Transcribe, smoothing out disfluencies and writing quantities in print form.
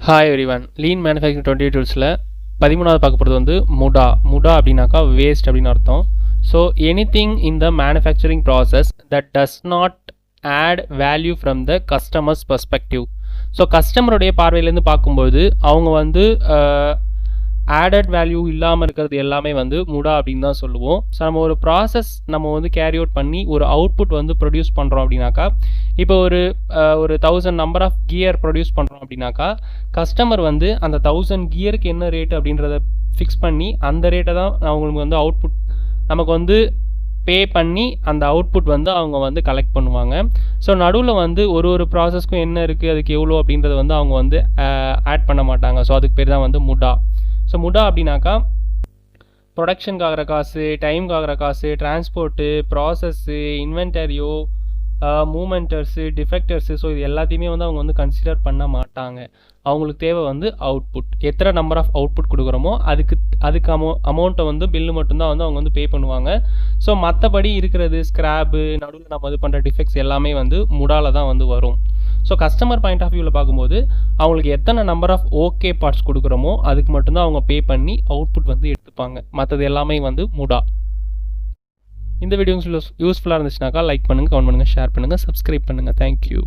Hi everyone. Lean manufacturing 20 டூல்ஸில் 13வது பார்க்க போகிறது வந்து முடா அப்படின்னாக்கா வேஸ்ட் அப்படின்னு அர்த்தம். So anything in the manufacturing process that does not add value from the customer's perspective. So கஸ்டமருடைய பார்வையிலேருந்து பார்க்கும்போது அவங்க வந்து ஆடட் வேல்யூ இல்லாமல் இருக்கிறது எல்லாமே வந்து முடா அப்படின்னு தான் சொல்லுவோம். ஸோ நம்ம ஒரு ப்ராசஸ் நம்ம வந்து கேரி அவுட் பண்ணி ஒரு அவுட்புட் வந்து ப்ரொடியூஸ் பண்ணுறோம் அப்படின்னாக்கா, இப்போ ஒரு 1000 நம்பர் ஆஃப் கியர் ப்ரொடியூஸ் பண்ணுறோம் அப்படின்னாக்கா, கஸ்டமர் வந்து அந்த 1000 கியருக்கு என்ன ரேட் அப்படின்றத ஃபிக்ஸ் பண்ணி அந்த ரேட்டை தான் அவங்களுக்கு வந்து அவுட்புட் நமக்கு வந்து பே பண்ணி அந்த அவுட்புட் வந்து அவங்க வந்து கலெக்ட் பண்ணுவாங்க. ஸோ நடுவில் வந்து ஒரு ப்ராசஸ்க்கும் என்ன இருக்குது, அதுக்கு எவ்வளோ அப்படின்றத வந்து அவங்க வந்து ஆட் பண்ண மாட்டாங்க. ஸோ அதுக்கு பேர் தான் வந்து முடா. ஸோ முடா அப்படின்னாக்கா ப்ரொடக்ஷனுக்கு ஆகிற காசு, டைமுக்கு ஆகிற காசு, டிரான்ஸ்போர்ட்டு, ப்ராசஸ்ஸு, இன்வென்டரியோ, மூமெண்டர்ஸு, டிஃபெக்டர்ஸு, ஸோ இது எல்லாத்தையுமே வந்து அவங்க வந்து கன்சிடர் பண்ண மாட்டாங்க. அவங்களுக்கு தேவை வந்து அவுட்புட். எத்தனை நம்பர் ஆஃப் அவுட்புட் கொடுக்குறோமோ அதுக்கு அமௌண்ட்டை வந்து பில்லு மட்டும்தான் வந்து அவங்க வந்து பே பண்ணுவாங்க. ஸோ மற்றபடி இருக்கிறது ஸ்க்ராப்பு, நடுவில் நம்ம இது பண்ணுற டிஃபெக்ட்ஸ் எல்லாமே வந்து முடால தான் வந்து வரும். ஸோ கஸ்டமர் பாயிண்ட் ஆஃப் வியூவில் பார்க்கும்போது அவங்களுக்கு எத்தனை நம்பர் ஆஃப் ஓகே பார்ட்ஸ் கொடுக்குறோமோ அதுக்கு மட்டும்தான் அவங்க பே பண்ணி அவுட்புட் வந்து எடுத்துப்பாங்க. மற்றது எல்லாமே வந்து முடா. இந்த வீடியோ யூஸ்ஃபுல்லாக இருந்துச்சுனாக்கா லைக் பண்ணுங்கள், கமெண்ட் பண்ணுங்கள், ஷேர் பண்ணுங்கள், சப்ஸ்கிரைப் பண்ணுங்கள். தேங்க்யூ.